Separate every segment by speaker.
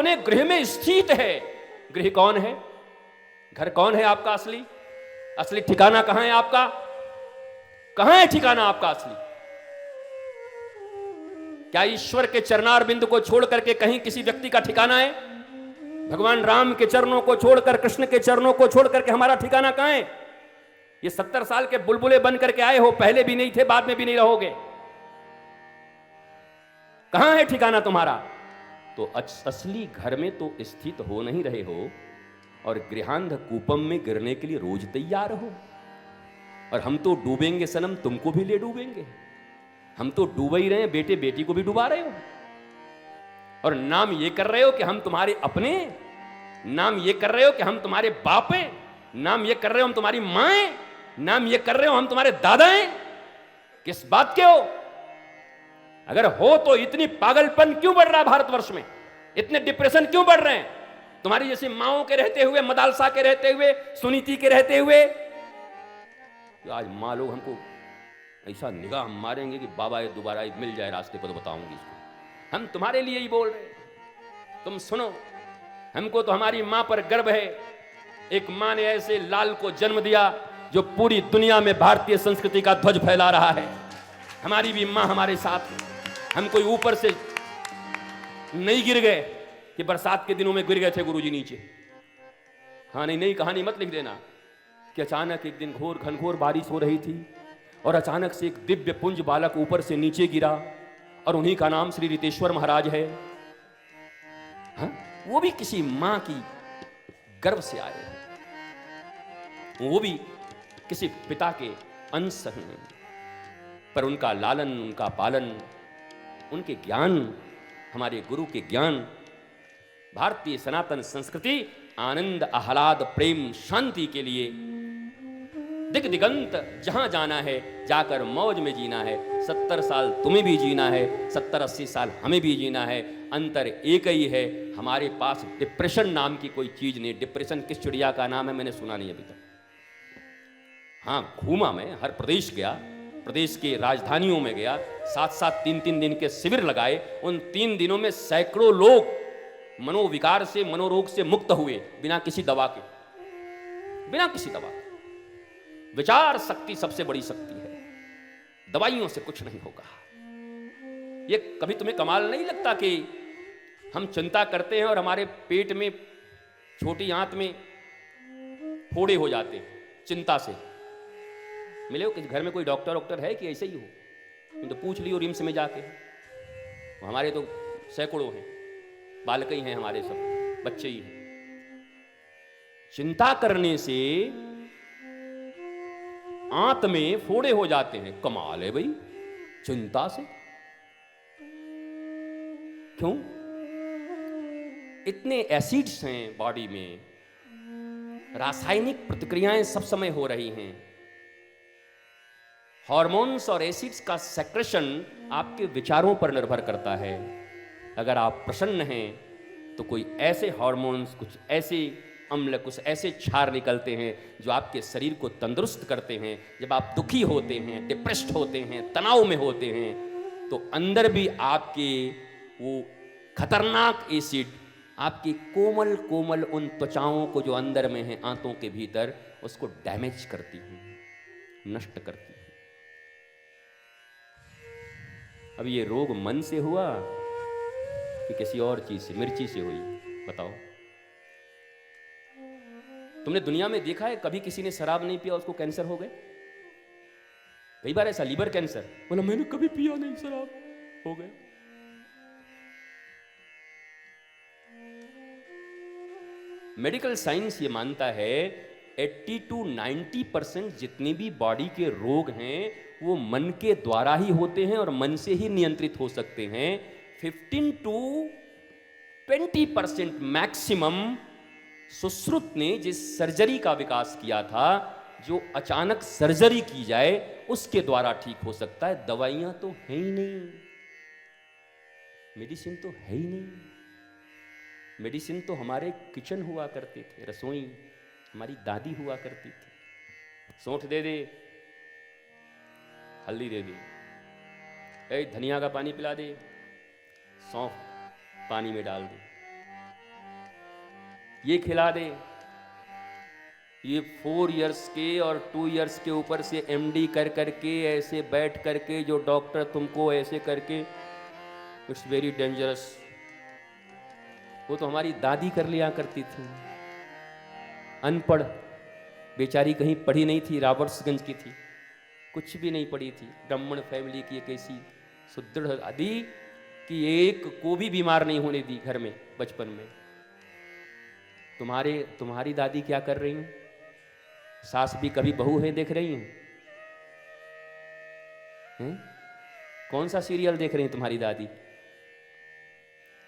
Speaker 1: अपने गृह में स्थित है। गृह कौन है? घर कौन है आपका असली? असली ठिकाना कहां है आपका? कहां है ठिकाना आपका असली? क्या ईश्वर के चरणार बिंदु को छोड़ करके कहीं किसी व्यक्ति का ठिकाना है? भगवान राम के चरणों को छोड़कर, कृष्ण के चरणों को छोड़ करके हमारा ठिकाना कहां है? ये 70 साल के बुलबुले बन करके आए हो, पहले भी नहीं थे, बाद में भी नहीं रहोगे। कहां है ठिकाना तुम्हारा? तो असली घर में तो स्थित हो नहीं रहे हो और गृहांध कूपम में गिरने के लिए रोज तैयार हो। और हम तो डूबेंगे सनम, तुमको भी ले डूबेंगे। हम तो डूब ही रहे हैं, बेटे बेटी को भी डुबा रहे हो। और नाम ये कर रहे हो कि हम तुम्हारे अपने, नाम ये कर रहे हो कि हम तुम्हारे बाप हैं, नाम ये कर रहे हो हम तुम्हारी मां हैं, नाम ये कर रहे हो हम तुम्हारे दादा हैं। किस बात के हो? अगर हो तो इतनी पागलपन क्यों बढ़ रहा है भारतवर्ष में? इतने डिप्रेशन क्यों बढ़ रहे हैं? तुम्हारी जैसी माओं के रहते हुए, मदालसा के रहते हुए, सुनीति के रहते हुए। तो आज माँ लोग हमको ऐसा निगाह मारेंगे कि बाबा ये दोबारा मिल जाए रास्ते पर तो बताऊंगी इसको। हम तुम्हारे लिए ही बोल रहे हैं, तुम सुनो। हमको तो हमारी मां पर गर्व है। एक मां ने ऐसे लाल को जन्म दिया जो पूरी दुनिया में भारतीय संस्कृति का ध्वज फैला रहा है। हमारी भी मां हमारे साथ है। हम कोई ऊपर से नहीं गिर गए कि बरसात के दिनों में गिर गए थे गुरुजी नीचे। हाँ, नई कहानी मत लिख देना कि अचानक एक दिन घोर घनघोर बारिश हो रही थी और अचानक से एक दिव्य पुंज बालक ऊपर से नीचे गिरा और उन्हीं का नाम श्री रितेश्वर महाराज है। हाँ? वो भी किसी मां की गर्भ से आए हैं, वो भी किसी पिता के अंश हैं, पर उनका लालन, उनका पालन, उनके ज्ञान, हमारे गुरु के ज्ञान, भारतीय सनातन संस्कृति आनंद, आह्लाद, प्रेम, शांति के लिए दिग दिगंत जहां जाना है जाकर मौज में जीना है। 70 साल तुम्हें भी जीना है, 70-80 साल हमें भी जीना है। अंतर एक ही है, हमारे पास डिप्रेशन नाम की कोई चीज नहीं। डिप्रेशन किस चिड़िया का नाम है मैंने सुना नहीं अभी तक। हाँ, घूमा मैं, हर प्रदेश गया, प्रदेश के राजधानियों में गया, 7-7 3-3 दिन के शिविर लगाए। उन 3 दिनों में सैकड़ों लोग मनोविकार से, मनोरोग से मुक्त हुए बिना किसी दवा के, बिना किसी दवा के। विचार शक्ति सबसे बड़ी शक्ति है, दवाइयों से कुछ नहीं होगा। ये कभी तुम्हें कमाल नहीं लगता कि हम चिंता करते हैं और हमारे पेट में, छोटी आंत में फोड़े हो जाते हैं चिंता से? मिले हो किस घर में कोई डॉक्टर है कि ऐसे ही हो? तो पूछ लियो रिम्स में जाके। हमारे तो सैकड़ों हैं, बालक ही हैं, हमारे सब बच्चे ही हैं। चिंता करने से आंत में फोड़े हो जाते हैं। कमाल है भाई, चिंता से क्यों? इतने एसिड्स हैं बॉडी में, रासायनिक प्रतिक्रियाएं सब समय हो रही हैं। हार्मोन्स और एसिड्स का सेक्रेशन आपके विचारों पर निर्भर करता है। अगर आप प्रसन्न हैं तो कोई ऐसे हार्मोन्स, कुछ ऐसे अम्ल, कुछ ऐसे क्षार निकलते हैं जो आपके शरीर को तंदुरुस्त करते हैं। जब आप दुखी होते हैं, डिप्रेस्ड होते हैं, तनाव में होते हैं, तो अंदर भी आपके वो खतरनाक एसिड आपकी कोमल कोमल उन त्वचाओं को जो अंदर में है, आंतों के भीतर, उसको डैमेज करती हैं, नष्ट करती हैं। अब ये रोग मन से हुआ कि किसी और चीज से, मिर्ची से हुई? बताओ। तुमने दुनिया में देखा है कभी किसी ने शराब नहीं पिया उसको कैंसर हो गए? कई बार ऐसा, लीवर कैंसर, बोला मैंने कभी पिया नहीं शराब, हो गया। मेडिकल साइंस ये मानता है 80 to 90% जितने भी बॉडी के रोग हैं वो मन के द्वारा ही होते हैं और मन से ही नियंत्रित हो सकते हैं। 15 to 20% मैक्सिमम सुश्रुत ने जिस सर्जरी का विकास किया था, जो अचानक सर्जरी की जाए उसके द्वारा ठीक हो सकता है। दवाइयां तो है ही नहीं, मेडिसिन तो है ही नहीं। मेडिसिन तो हमारे किचन हुआ करते थे, रसोई हमारी दादी हुआ करती थी। सौंठ दे दे, हल्दी दे दे, धनिया का पानी पिला दे, सौंफ पानी में डाल दे, ये खिला दे। ये 4 इयर्स के और 2 इयर्स के ऊपर से एमडी कर करके ऐसे बैठ करके जो डॉक्टर तुमको ऐसे करके, इट्स वेरी डेंजरस। वो तो हमारी दादी कर लिया करती थी, अनपढ़ बेचारी, कहीं पढ़ी नहीं थी, रॉबर्ट्सगंज की थी, कुछ भी नहीं पढ़ी थी, ब्राह्मण फैमिली की एक ऐसी सुदृढ़ दादी कि एक को भी बीमार नहीं होने दी घर में बचपन में। तुम्हारी दादी क्या कर रही हैं? सास भी कभी बहू है देख रही हैं? कौन सा सीरियल देख रही हैं तुम्हारी दादी?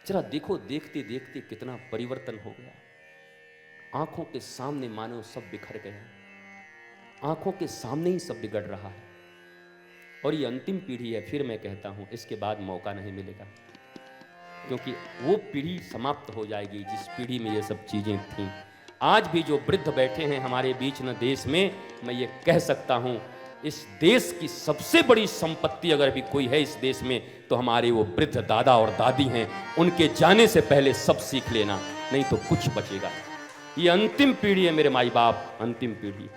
Speaker 1: जरा देखो, देखते देखते कितना परिवर्तन हो गया। आंखों के सामने मानो सब बिखर गया, आंखों के सामने ही सब बिगड़ रहा है। और ये अंतिम पीढ़ी है, फिर मैं कहता हूं, इसके बाद मौका नहीं मिलेगा, क्योंकि वो पीढ़ी समाप्त हो जाएगी जिस पीढ़ी में ये सब चीजें थीं। आज भी जो वृद्ध बैठे हैं हमारे बीच न देश में, मैं ये कह सकता हूं, इस देश की सबसे बड़ी संपत्ति अगर भी कोई है इस देश में, तो हमारे वो वृद्ध दादा और दादी हैं। उनके जाने से पहले सब सीख लेना, नहीं तो कुछ बचेगा। ये अंतिम पीढ़ी है मेरे माई बाप, अंतिम पीढ़ी।